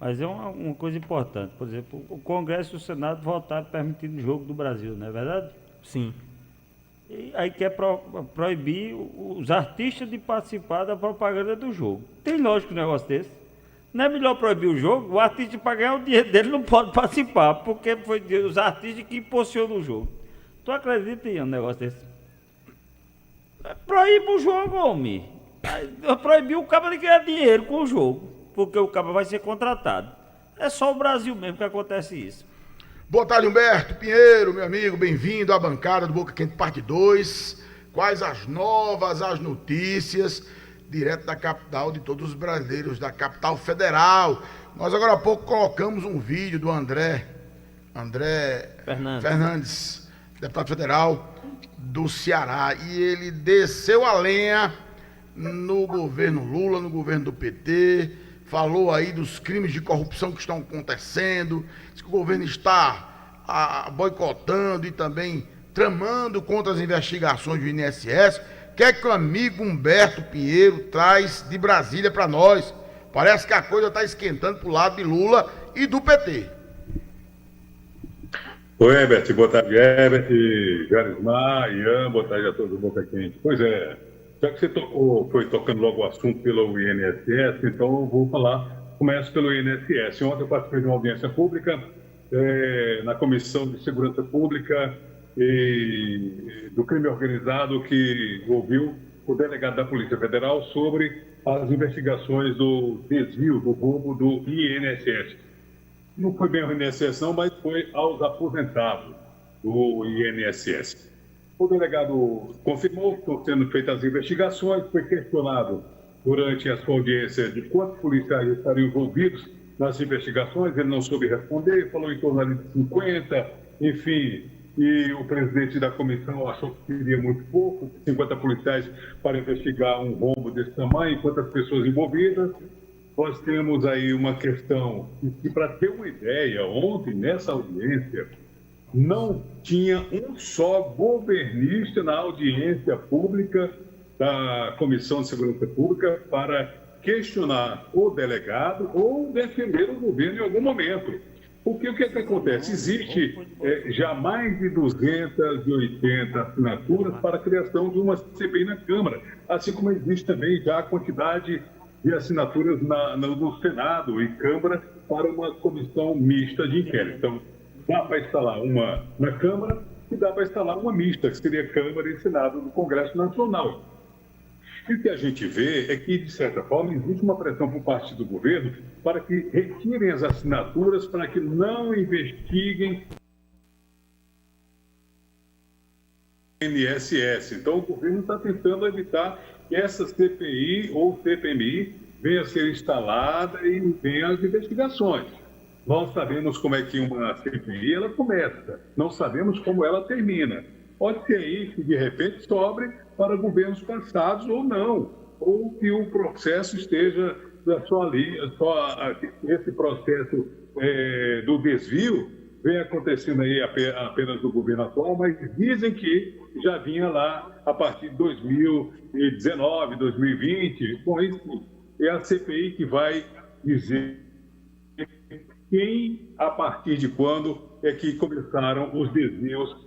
Mas é uma coisa importante. Por exemplo, o Congresso e o Senado votaram permitindo o jogo do Brasil, não é verdade? Sim. E aí quer proibir os artistas de participar da propaganda do jogo. Tem lógico um negócio desse? Não é melhor proibir o jogo? O artista, para ganhar o dinheiro dele, não pode participar, porque foi os artistas que impulsionam o jogo. Tu acredita em um negócio desse? Proíbe o jogo, homem. Proibir o cara de ganhar dinheiro com o jogo, porque o cara vai ser contratado. É só o Brasil mesmo que acontece isso. Boa tarde, Humberto Pinheiro, meu amigo, bem-vindo à bancada do Boca Quente Parte 2. Quais as novas, as notícias, direto da capital de todos os brasileiros, da capital federal. Nós agora há pouco colocamos um vídeo do André Fernandes, deputado federal do Ceará, e ele desceu a lenha no governo Lula, no governo do PT, falou aí dos crimes de corrupção que estão acontecendo, disse que o governo está boicotando e também tramando contra as investigações do INSS. O que é que o amigo Humberto Pinheiro traz de Brasília para nós? Parece que a coisa está esquentando para o lado de Lula e do PT. Oi, Herbert, boa tarde, Herbert, Jarismar, Ian, boa tarde a todos do Boca Quente. Pois é, já que você foi tocando logo o assunto pelo INSS, então eu vou começo pelo INSS. Ontem eu participei de uma audiência pública na Comissão de Segurança Pública e do Crime Organizado, que ouviu o delegado da Polícia Federal sobre as investigações do desvio, do roubo do INSS. Não foi bem ao INSS não, mas foi aos aposentados do INSS. O delegado confirmou que estão sendo feitas as investigações, foi questionado durante a sua audiência de quantos policiais estariam envolvidos nas investigações, ele não soube responder, falou em torno ali de 50, enfim, e o presidente da comissão achou que seria muito pouco, 50 policiais para investigar um roubo desse tamanho, quantas pessoas envolvidas. Nós temos aí uma questão que, para ter uma ideia, ontem, nessa audiência, não tinha um só governista na audiência pública da Comissão de Segurança Pública para questionar o delegado ou defender o governo em algum momento. Porque o que é que acontece? Existe já mais de 280 assinaturas para a criação de uma CPI na Câmara, assim como existe também já a quantidade de assinaturas no Senado e Câmara para uma comissão mista de inquérito. Então, dá para instalar uma na Câmara e dá para instalar uma mista, que seria Câmara e Senado do Congresso Nacional. E o que a gente vê é que, de certa forma, existe uma pressão por parte do governo para que retirem as assinaturas, para que não investiguem o INSS. Então, o governo está tentando evitar que essa CPI ou CPMI venha a ser instalada e venha as investigações. Nós sabemos como é que uma CPI ela começa, não sabemos como ela termina. Pode ser aí que, de repente, sobre para governos passados ou não, ou que o processo esteja só ali, esse processo do desvio vem acontecendo aí apenas no governo atual, mas dizem que já vinha lá a partir de 2019, 2020. Bom, isso é a CPI que vai dizer quem, a partir de quando, é que começaram os desvios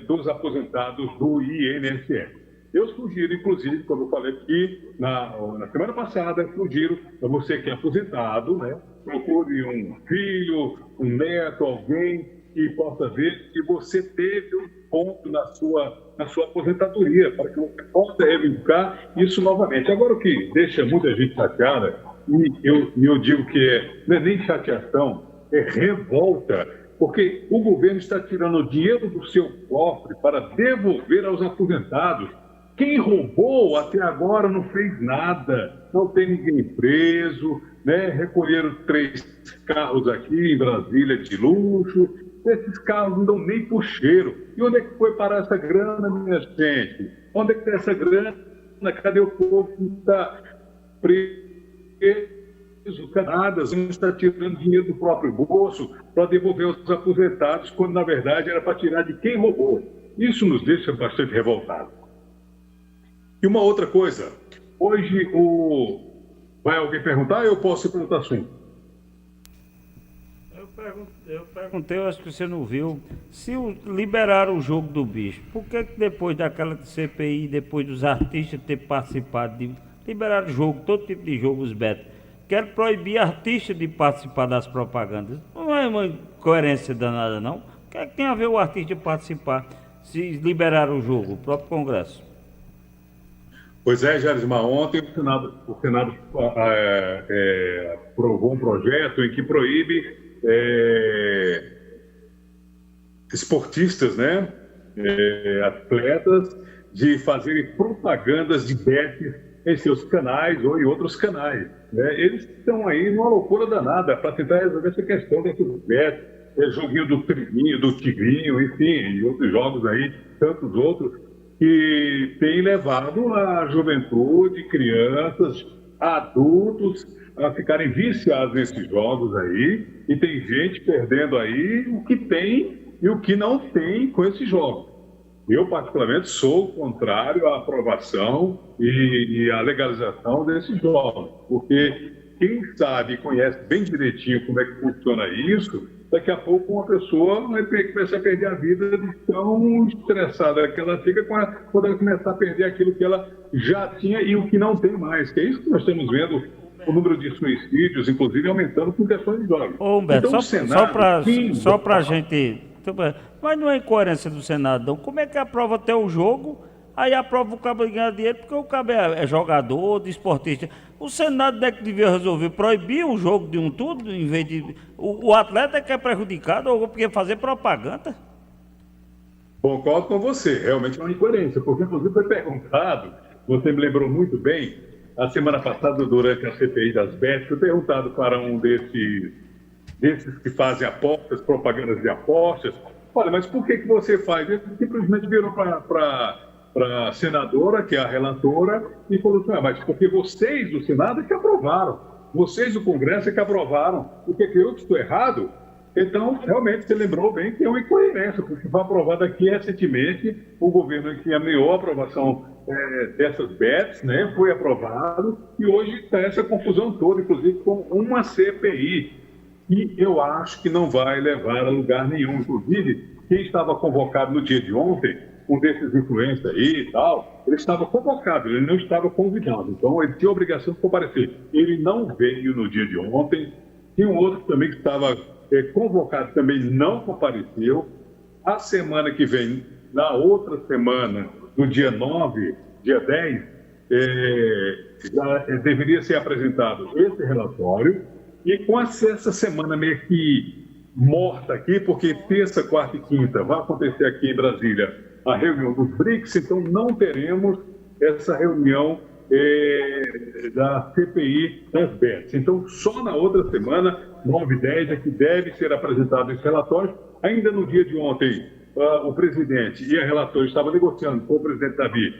dos aposentados do INSS. Eu sugiro, inclusive, como eu falei aqui na semana passada, sugiro a você que é aposentado, né, procure um filho, um neto, alguém que possa ver que você teve um ponto na sua aposentadoria, para que você possa reivindicar isso novamente. Agora, o que deixa muita gente chateada, e eu digo que não é nem chateação, é revolta, porque o governo está tirando o dinheiro do seu cofre para devolver aos aposentados. Quem roubou até agora não fez nada, não tem ninguém preso, né? Recolheram 3 carros aqui em Brasília de luxo, esses carros não dão nem pro cheiro. E onde é que foi parar essa grana, minha gente? Onde é que está essa grana? Cadê o povo que está preso? Nada, você não está tirando dinheiro do próprio bolso para devolver aos aposentados, quando na verdade era para tirar de quem roubou. Isso nos deixa bastante revoltados. E uma outra coisa, hoje vai alguém perguntar ou eu posso ir para outro assunto? Eu perguntei, eu acho que você não viu, se liberaram o jogo do bicho, por que depois daquela CPI, depois dos artistas ter participado, liberaram o jogo, todo tipo de jogo, os betos, quero proibir artistas de participar das propagandas? Não é uma coerência danada, não? O que é que tem a ver o artista participar, se liberaram o jogo, o próprio Congresso? Pois é, Jarismar, ontem o Senado aprovou um projeto em que proíbe esportistas, né, atletas, de fazerem propagandas de bets em seus canais ou em outros canais, né? Eles estão aí numa loucura danada para tentar resolver essa questão desses bets, joguinho do Trininho, do Tigrinho, enfim, e outros jogos aí, tantos outros, que tem levado a juventude, crianças, adultos a ficarem viciados nesses jogos aí, e tem gente perdendo aí o que tem e o que não tem com esses jogos. Eu, particularmente, sou contrário à aprovação e à legalização desses jogos, porque quem sabe e conhece bem direitinho como é que funciona isso, daqui a pouco uma pessoa vai começar a perder a vida de tão estressada que ela fica quando ela começar a perder aquilo que ela já tinha e o que não tem mais, que é isso que nós estamos vendo, o número de suicídios, inclusive, aumentando por questões de jogos. Ô, Humberto, então, só para a gente... Mas não é incoerência do Senado, não. Como é que aprova até o jogo, aí aprova o cabo ganhar dinheiro, porque o cabo é jogador, desportista. O Senado é que devia resolver proibir o jogo de um tudo, em vez de... O atleta é que é prejudicado, ou porque fazer propaganda? Concordo com você, realmente é uma incoerência, porque inclusive foi perguntado, você me lembrou muito bem, a semana passada, durante a CPI das bets, foi perguntado para um desses que fazem apostas, propagandas de apostas, olha, mas por que você faz? Ele simplesmente virou para a senadora, que é a relatora, e falou assim, mas porque vocês do Senado é que aprovaram, vocês do Congresso é que aprovaram, porque eu que estou errado? Então, realmente, você lembrou bem que é uma incoerência, porque foi aprovado aqui recentemente, o governo que ameaçou a aprovação dessas bets, né, foi aprovado, e hoje está essa confusão toda, inclusive com uma CPI, e eu acho que não vai levar a lugar nenhum. Inclusive, quem estava convocado no dia de ontem, um desses influencers aí e tal, ele estava convocado, ele não estava convidado. Então, ele tinha a obrigação de comparecer. Ele não veio no dia de ontem. Tinha um outro também que estava convocado, também não compareceu. A semana que vem, na outra semana, no dia 9, dia 10, já deveria ser apresentado esse relatório. E com essa semana meio que morta aqui, porque terça, quarta e quinta vai acontecer aqui em Brasília a reunião dos BRICS, então não teremos essa reunião da CPI das bets. Então, só na outra semana, 9 e 10, é que deve ser apresentado esse relatório. Ainda no dia de ontem, o presidente e a relatora estavam negociando com o presidente Davi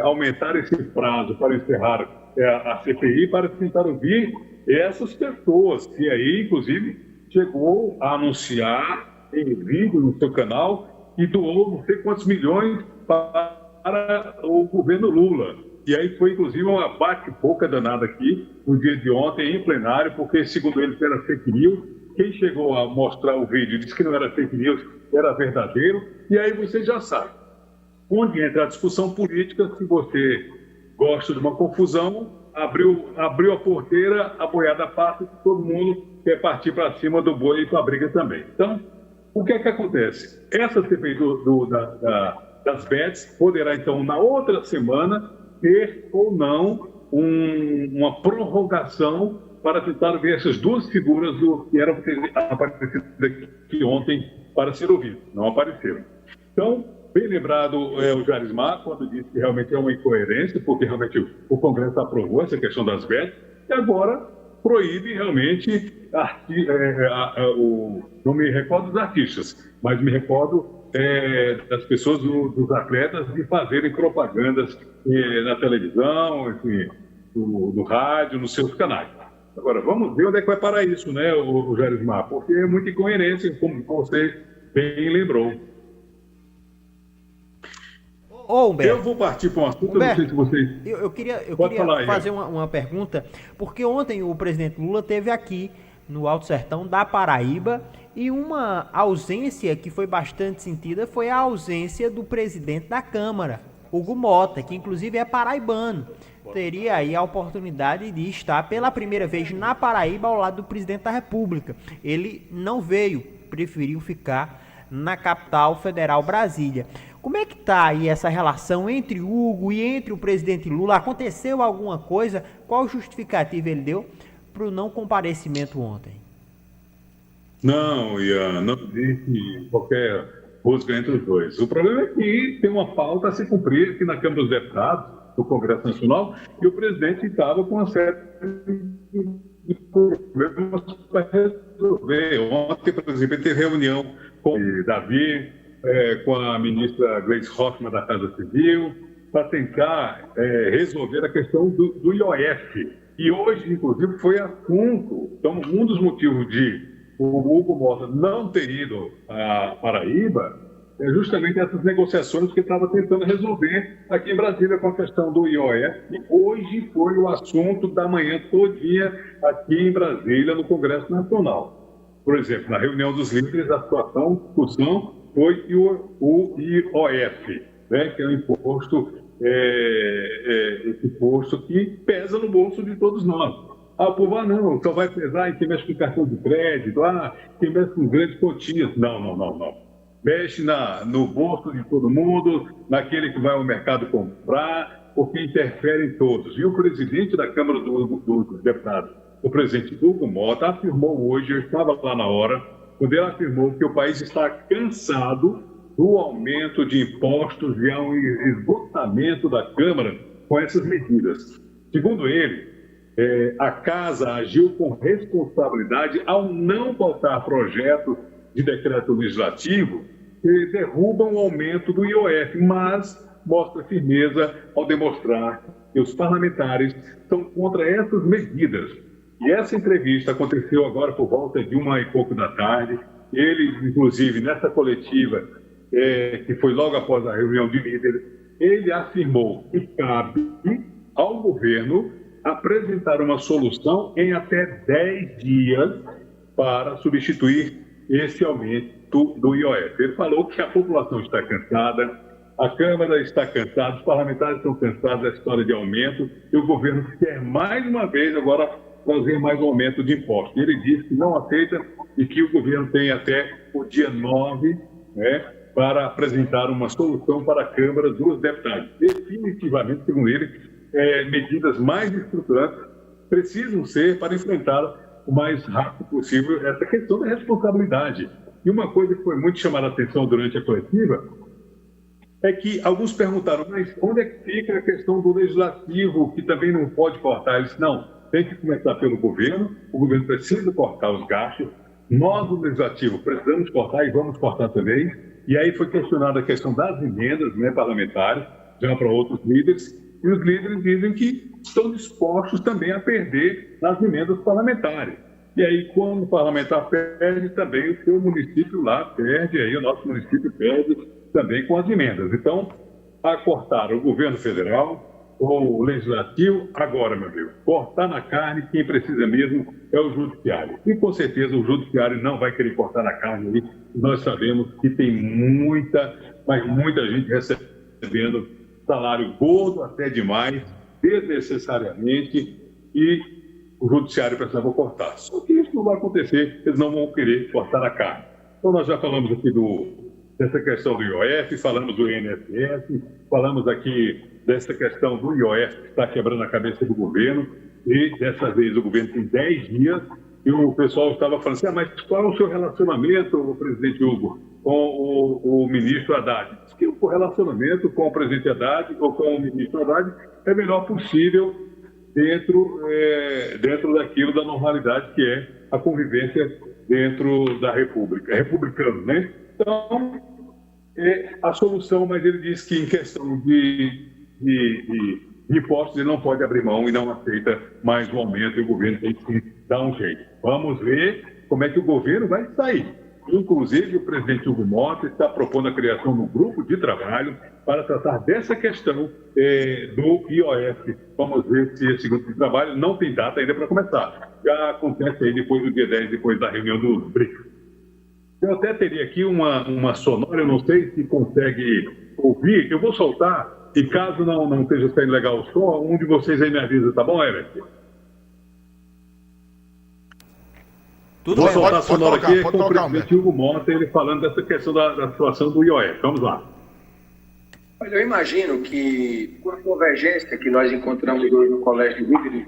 aumentar esse prazo para encerrar a CPI, para tentar ouvir essas pessoas, e aí, inclusive, chegou a anunciar em vídeo no seu canal que doou não sei quantos milhões para o governo Lula. E aí foi, inclusive, uma bate-boca danada aqui, no dia de ontem, em plenário, porque, segundo ele, era fake news. Quem chegou a mostrar o vídeo disse que não era fake news, era verdadeiro. E aí você já sabe, onde entra a discussão política, se você gosta de uma confusão, abriu a porteira, a boiada passa, todo mundo quer partir para cima do boi e para a briga também. Então, o que é que acontece? Essa CPI das bets poderá, então, na outra semana, ter ou não uma prorrogação para tentar ver essas duas figuras que eram aparecidas aqui ontem para ser ouvidas. Não apareceram. Então, bem lembrado o Jarismar, quando disse que realmente é uma incoerência, porque realmente o Congresso aprovou essa questão das bets, e agora proíbe realmente, não me recordo dos artistas, mas me recordo das pessoas, dos atletas, de fazerem propagandas na televisão, enfim, no rádio, nos seus canais. Agora, vamos ver onde é que vai parar isso, né, o Jarismar, porque é muita incoerência, como você bem lembrou. Ô, Humberto, eu vou partir para um assunto, Humberto, não sei se vocês... Eu queria falar, fazer uma pergunta, porque ontem o presidente Lula esteve aqui no Alto Sertão da Paraíba. E uma ausência que foi bastante sentida foi a ausência do presidente da Câmara, Hugo Mota, que inclusive é paraibano. Teria aí a oportunidade de estar pela primeira vez na Paraíba ao lado do presidente da República. Ele não veio, preferiu ficar na capital federal, Brasília. Como é que está aí essa relação entre Hugo e entre o presidente Lula? Aconteceu alguma coisa? Qual justificativa ele deu para o não comparecimento ontem? Não, Ian, não existe qualquer busca entre os dois. O problema é que tem uma pauta a se cumprir aqui na Câmara dos Deputados, do Congresso Nacional, e o presidente estava com uma série de problemas para resolver. Ontem, por exemplo, ele teve reunião com o Davi, com a ministra Gleisi Hoffmann da Casa Civil, para tentar resolver a questão do IOF. E hoje, inclusive, foi assunto. Então, um dos motivos de o Hugo Mota não ter ido à Paraíba é justamente essas negociações que ele estava tentando resolver aqui em Brasília com a questão do IOF. E hoje foi o assunto da manhã todinha aqui em Brasília, no Congresso Nacional. Por exemplo, na reunião dos líderes, a discussão foi o IOF, né, que é um imposto, esse imposto que pesa no bolso de todos nós. O povo, não, só vai pesar em quem mexe com cartão de crédito, quem mexe com grandes quantias. Não. Mexe no bolso de todo mundo, naquele que vai ao mercado comprar, porque interfere em todos. E o presidente da Câmara dos Deputados, o presidente Hugo Mota, afirmou hoje, eu estava lá na hora, quando ele afirmou que o país está cansado do aumento de impostos e há um esgotamento da Câmara com essas medidas. Segundo ele, a Casa agiu com responsabilidade ao não votar projetos de decreto legislativo que derrubam o aumento do IOF, mas mostra firmeza ao demonstrar que os parlamentares são contra essas medidas. E essa entrevista aconteceu agora por volta de 1h pouco da tarde. Ele, inclusive, nessa coletiva, que foi logo após a reunião de líderes, ele afirmou que cabe ao governo apresentar uma solução em até 10 dias para substituir esse aumento do IOF. Ele falou que a população está cansada, a Câmara está cansada, os parlamentares estão cansados da história de aumento e o governo quer mais uma vez agora fazer mais um aumento de impostos. Ele disse que não aceita e que o governo tem até o dia 9, para apresentar uma solução para a Câmara dos Deputados. Definitivamente, segundo ele, medidas mais estruturantes precisam ser para enfrentar o mais rápido possível essa questão da responsabilidade. E uma coisa que foi muito chamada a atenção durante a coletiva é que alguns perguntaram, mas onde é que fica a questão do legislativo, que também não pode cortar? Eles não, tem que começar pelo governo, o governo precisa cortar os gastos, nós, o legislativo, precisamos cortar e vamos cortar também. E aí foi questionada a questão das emendas parlamentares, já para outros líderes, e os líderes dizem que estão dispostos também a perder nas emendas parlamentares. E aí, quando o parlamentar perde, também o seu município lá perde, aí o nosso município perde também com as emendas. Então, a cortar o governo federal, o legislativo, agora, meu amigo, cortar na carne, quem precisa mesmo é o judiciário. E com certeza o judiciário não vai querer cortar na carne ali. Nós sabemos que tem muita gente recebendo salário gordo até demais, desnecessariamente, e o judiciário precisava cortar. Só que isso não vai acontecer, eles não vão querer cortar a carne. Então nós já falamos aqui dessa questão do IOF, falamos do INSS, falamos aqui dessa questão do IOF que está quebrando a cabeça do governo, e dessa vez o governo tem 10 dias, e o pessoal estava falando assim, mas qual é o seu relacionamento, presidente Hugo, com o ministro Haddad? Diz que o relacionamento com o presidente Haddad ou com o ministro Haddad é o melhor possível dentro daquilo da normalidade que é a convivência dentro da República. É republicano, né? Então, a solução, mas ele diz que em questão de impostos ele não pode abrir mão e não aceita mais o aumento e o governo tem que dar um jeito. Vamos ver como é que o governo vai sair. Inclusive, o presidente Hugo Mota está propondo a criação de um grupo de trabalho para tratar dessa questão do IOF. Vamos ver se esse grupo de trabalho não tem data ainda para começar. Já acontece aí depois do dia 10, depois da reunião dos BRICS. Eu até teria aqui uma sonora, eu não sei se consegue ouvir, eu vou soltar, e caso não esteja saindo legal o som, um de vocês aí me avisa, tá bom, Everett? Vou soltar a sonora aqui com o presidente Hugo Mota, ele falando dessa questão da situação do IOF. Vamos lá. Olha, eu imagino que com a convergência que nós encontramos hoje no Colégio de Líderes,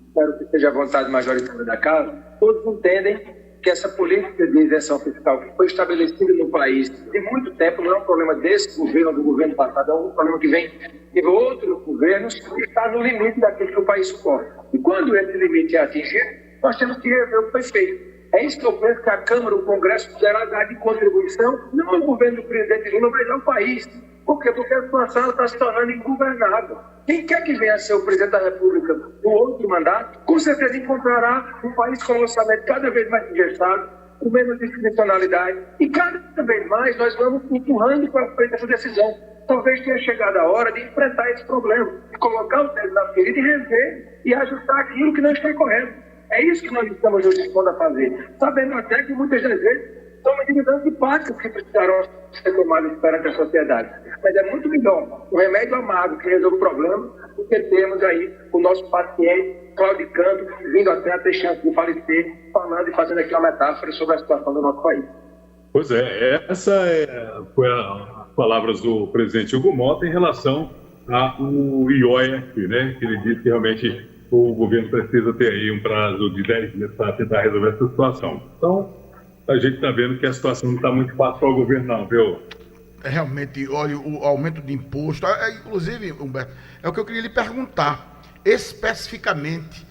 espero que seja a vontade majoritária da Casa, todos entendem que essa política de isenção fiscal que foi estabelecida no país de muito tempo não é um problema desse governo ou do governo passado, é um problema que vem de outros governos que está no limite daquilo que o país suporta. E quando esse limite é atingido, nós temos que rever o que foi feito. É isso que eu penso que a Câmara, o Congresso, poderá dar de contribuição, não ao governo do presidente Lula, mas ao país. Por quê? Porque a situação está se tornando ingovernável. Quem quer que venha a ser o presidente da República no outro mandato, com certeza encontrará um país com um orçamento cada vez mais engessado, com menos discricionalidade, e cada vez mais nós vamos empurrando para frente essa decisão. Talvez tenha chegado a hora de enfrentar esse problema, de colocar o dedo na ferida e rever e ajustar aquilo que não está correto. É isso que nós estamos nos dispondo a fazer, sabendo até que muitas das vezes são medidas antipáticas que precisarão ser tomadas perante a sociedade. Mas é muito melhor um remédio amargo que resolve o problema do que termos aí o nosso paciente claudicando, vindo até a ter chance de falecer, falando e fazendo aqui uma metáfora sobre a situação do nosso país. Pois essa foi as palavras do presidente Hugo Mota em relação ao IOF, né? Que ele disse que realmente o governo precisa ter aí um prazo de 10 meses para tentar resolver essa situação. Então, a gente está vendo que a situação não está muito fácil para o governo, não, viu? Realmente, olha, o aumento de imposto, inclusive, Humberto, é o que eu queria lhe perguntar, especificamente,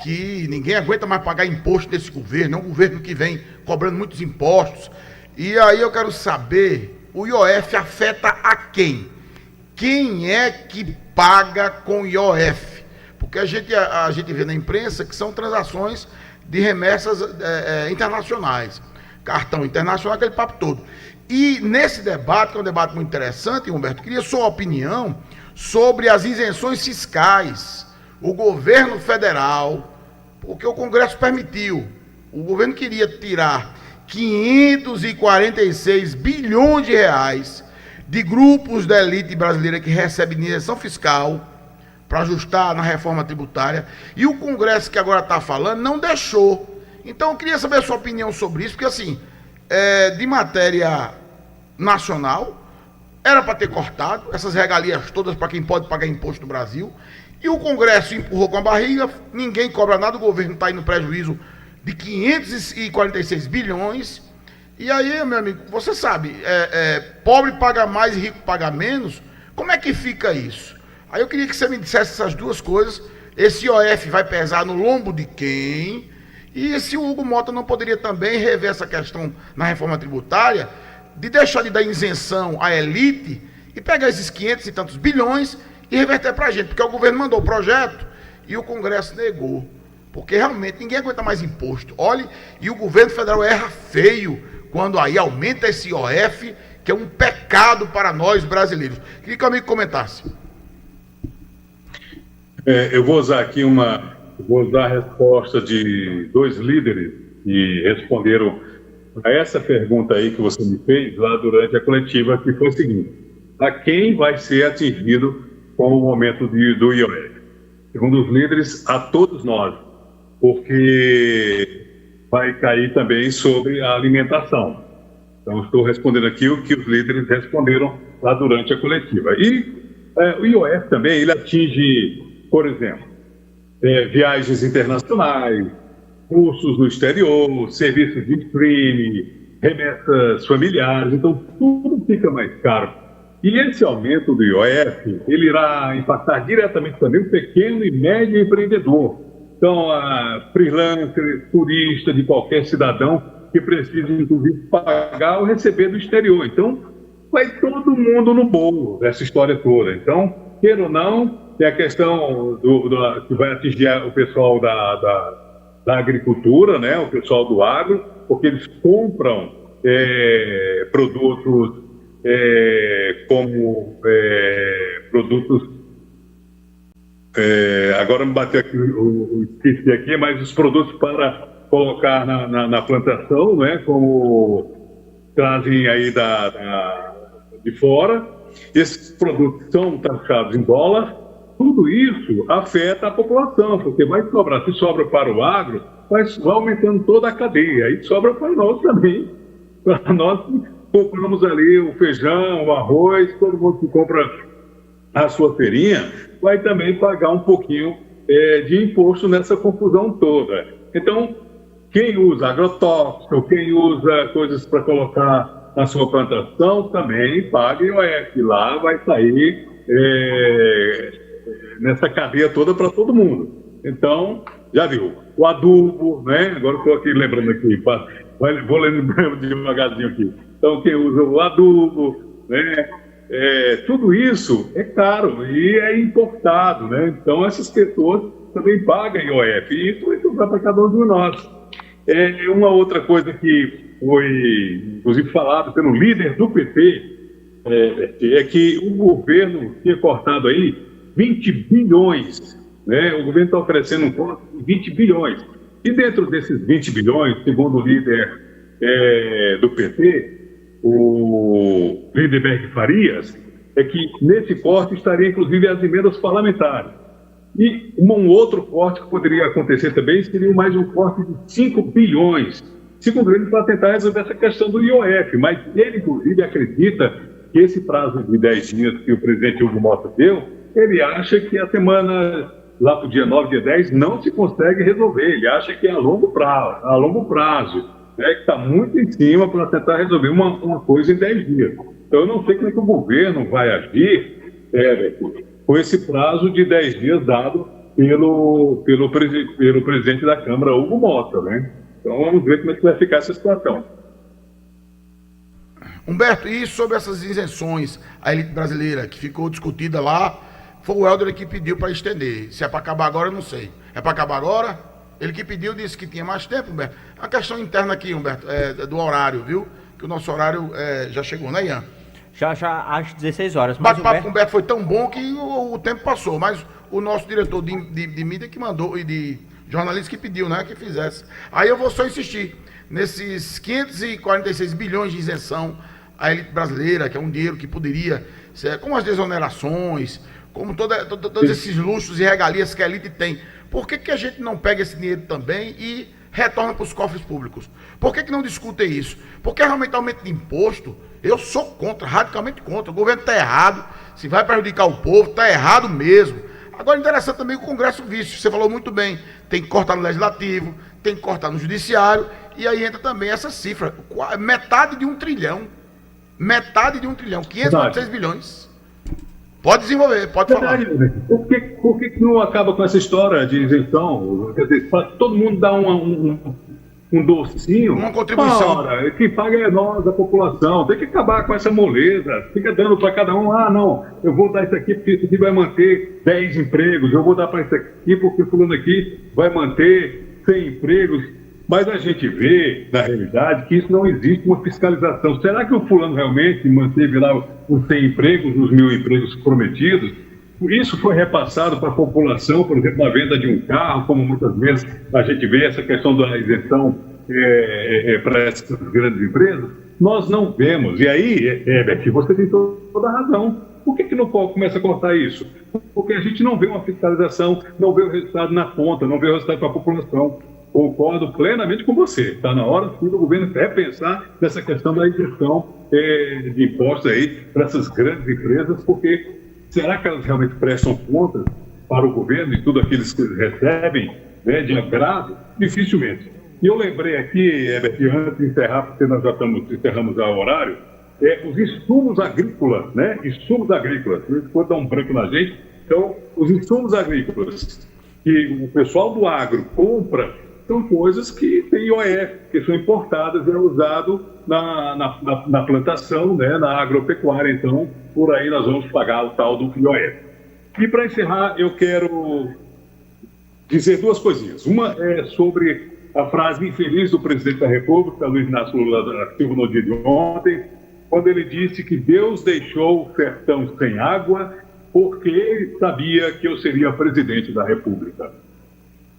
que ninguém aguenta mais pagar imposto desse governo, é um governo que vem cobrando muitos impostos, e aí eu quero saber, o IOF afeta a quem? Quem é que paga com IOF? Porque a gente vê na imprensa que são transações de remessas internacionais. Cartão internacional, aquele papo todo. E nesse debate, que é um debate muito interessante, Humberto, queria sua opinião sobre as isenções fiscais. O governo federal, porque o Congresso permitiu, o governo queria tirar 546 bilhões de reais de grupos da elite brasileira que recebem isenção fiscal para ajustar na reforma tributária, e o Congresso que agora está falando não deixou. Então eu queria saber a sua opinião sobre isso, porque assim, de matéria nacional, era para ter cortado essas regalias todas para quem pode pagar imposto no Brasil, e o Congresso empurrou com a barriga, ninguém cobra nada, o governo está indo no prejuízo de 546 bilhões, e aí, meu amigo, você sabe, pobre paga mais e rico paga menos, como é que fica isso? Aí eu queria que você me dissesse essas duas coisas. Esse IOF vai pesar no lombo de quem? E se o Hugo Mota não poderia também rever essa questão na reforma tributária, de deixar de dar isenção à elite e pegar esses 500 e tantos bilhões e reverter para a gente, porque o governo mandou o projeto e o Congresso negou. Porque realmente ninguém aguenta mais imposto. Olhe, e o governo federal erra feio quando aí aumenta esse IOF, que é um pecado para nós brasileiros. Queria que o amigo comentasse. Eu vou usar aqui vou usar a resposta de dois líderes que responderam a essa pergunta aí que você me fez lá durante a coletiva, que foi o seguinte: a quem vai ser atingido com o aumento do IOF? Segundo os líderes, a todos nós, porque vai cair também sobre a alimentação. Então, estou respondendo aqui o que os líderes responderam lá durante a coletiva. E o IOF também, ele atinge, por exemplo, viagens internacionais, cursos no exterior, serviços de streaming, remessas familiares, então tudo fica mais caro. E esse aumento do IOF, ele irá impactar diretamente também o pequeno e médio empreendedor. Então, freelancer, turista, de qualquer cidadão que precisa, inclusive, pagar ou receber do exterior. Então, vai todo mundo no bolo dessa história toda. Então, queira ou não, tem a questão que vai atingir o pessoal da agricultura, né, o pessoal do agro, porque eles compram produtos como produtos. Agora me bateu aqui, esqueci aqui, mas os produtos para colocar na plantação, né, como trazem aí de fora, esses produtos são taxados em dólar. Tudo isso afeta a população, porque vai sobrar, se sobra para o agro, vai aumentando toda a cadeia, aí sobra para nós também. Para nós compramos ali o feijão, o arroz, todo mundo que compra a sua feirinha vai também pagar um pouquinho de imposto nessa confusão toda. Então, quem usa agrotóxico, quem usa coisas para colocar na sua plantação, também paga IOF. Lá vai sair nessa cadeia toda para todo mundo. Então, já viu, o adubo, né? Agora estou aqui lembrando aqui, vou lembrando devagarzinho aqui. Então, quem usa o adubo, né? Tudo isso é caro e é importado, né? Então, essas pessoas também pagam IOF e isso vai sobrar para cada um de nós. Uma outra coisa que foi, inclusive, falado pelo líder do PT, é que o governo tinha cortado aí 20 bilhões, né? O governo está oferecendo um corte de 20 bilhões. E dentro desses 20 bilhões, segundo o líder do PT, o Lindenberg Farias, é que nesse corte estaria inclusive as emendas parlamentares. E um outro corte que poderia acontecer também seria mais um corte de 5 bilhões, segundo ele, para tentar resolver essa questão do IOF. Mas ele, inclusive, acredita que esse prazo de 10 dias que o presidente Hugo Mota deu, ele acha que a semana, lá para o dia 9, dia 10, não se consegue resolver. Ele acha que é a longo prazo, né, que está muito em cima para tentar resolver uma coisa em 10 dias. Então, eu não sei como é que o governo vai agir com esse prazo de 10 dias dado pelo presidente da Câmara, Hugo Mota, né? Então, vamos ver como é que vai ficar essa situação. Humberto, e sobre essas isenções à elite brasileira que ficou discutida lá, foi o Helder que pediu para estender. Se é para acabar agora, eu não sei. É para acabar agora? Ele que pediu, disse que tinha mais tempo, Humberto. A questão interna aqui, Humberto, do horário, viu? Que o nosso horário já chegou, né, Ian? Já às 16 horas. O bate-papo com o Humberto foi tão bom que o tempo passou, mas o nosso diretor de mídia que mandou, e de jornalista que pediu, né, que fizesse. Aí eu vou só insistir nesses 546 bilhões de isenção à elite brasileira, que é um dinheiro que poderia ser, como as desonerações, como todos esses luxos e regalias que a elite tem. Por que a gente não pega esse dinheiro também e retorna para os cofres públicos? Por que não discutem isso? Porque realmente aumento de imposto, eu sou contra, radicalmente contra. O governo está errado, se vai prejudicar o povo, está errado mesmo. Agora, interessante também o Congresso vice, você falou muito bem, tem que cortar no Legislativo, tem que cortar no Judiciário, e aí entra também essa cifra, metade de 1 trilhão, 546 bilhões. Pode desenvolver, pode falar. Por que não acaba com essa história de isenção? Quer dizer, todo mundo dá um docinho. Uma contribuição. Ora, quem paga é nós, a população. Tem que acabar com essa moleza. Fica dando para cada um. Não, eu vou dar isso aqui porque isso aqui vai manter 10 empregos. Eu vou dar para isso aqui porque fulano aqui vai manter 100 empregos. Mas a gente vê, na realidade, que isso não existe uma fiscalização. Será que o fulano realmente manteve lá os 100 empregos, os 1.000 empregos prometidos? Isso foi repassado para a população, por exemplo, na venda de um carro, como muitas vezes a gente vê essa questão da isenção para essas grandes empresas. Nós não vemos. E aí, Beck, você tem toda a razão. Por que não começa a cortar isso? Porque a gente não vê uma fiscalização, não vê o resultado na ponta, não vê o resultado para a população. Concordo plenamente com você. Está na hora sim, do governo repensar nessa questão da isenção de impostos aí para essas grandes empresas, porque será que elas realmente prestam contas para o governo e tudo aquilo que eles recebem, né, de agrado? Dificilmente. E eu lembrei aqui, antes de encerrar, porque nós já encerramos o horário, os insumos agrícolas, né? Insumos agrícolas. Quando dá um branco na gente, então, os insumos agrícolas que o pessoal do agro compra são coisas que têm IOF, que são importadas e é usado na plantação, né, na agropecuária. Então, por aí nós vamos pagar o tal do IOF. E para encerrar, eu quero dizer duas coisinhas. Uma é sobre a frase infeliz do presidente da República, Luiz Inácio Lula da Silva, no dia de ontem, quando ele disse que Deus deixou o sertão sem água porque ele sabia que eu seria presidente da República.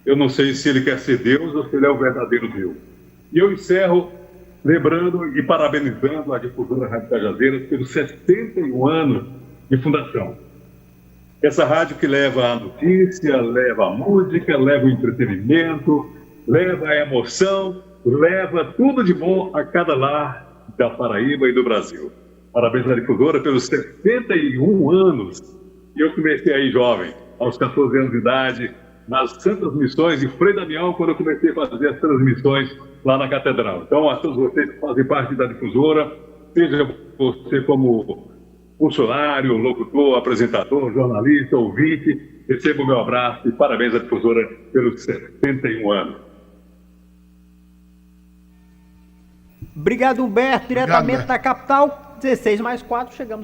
Eu não sei se ele quer ser Deus ou se ele é o verdadeiro Deus. E eu encerro lembrando e parabenizando a difusora Rádio Cajazeiras pelos 61 anos de fundação. Essa rádio que leva a notícia, leva a música, leva o entretenimento, leva a emoção, leva tudo de bom a cada lar da Paraíba e do Brasil. Parabéns à difusora pelos 71 anos. Eu comecei aí jovem, aos 14 anos de idade, nas Santas Missões de Frei Damião, quando eu comecei a fazer as transmissões lá na Catedral. Então, a todos vocês que fazem parte da difusora, seja você como funcionário, locutor, apresentador, jornalista, ouvinte, receba o meu abraço e parabéns à difusora pelos 71 anos. Obrigado, Humberto. Diretamente Humberto. da capital, 16 mais 4, chegamos.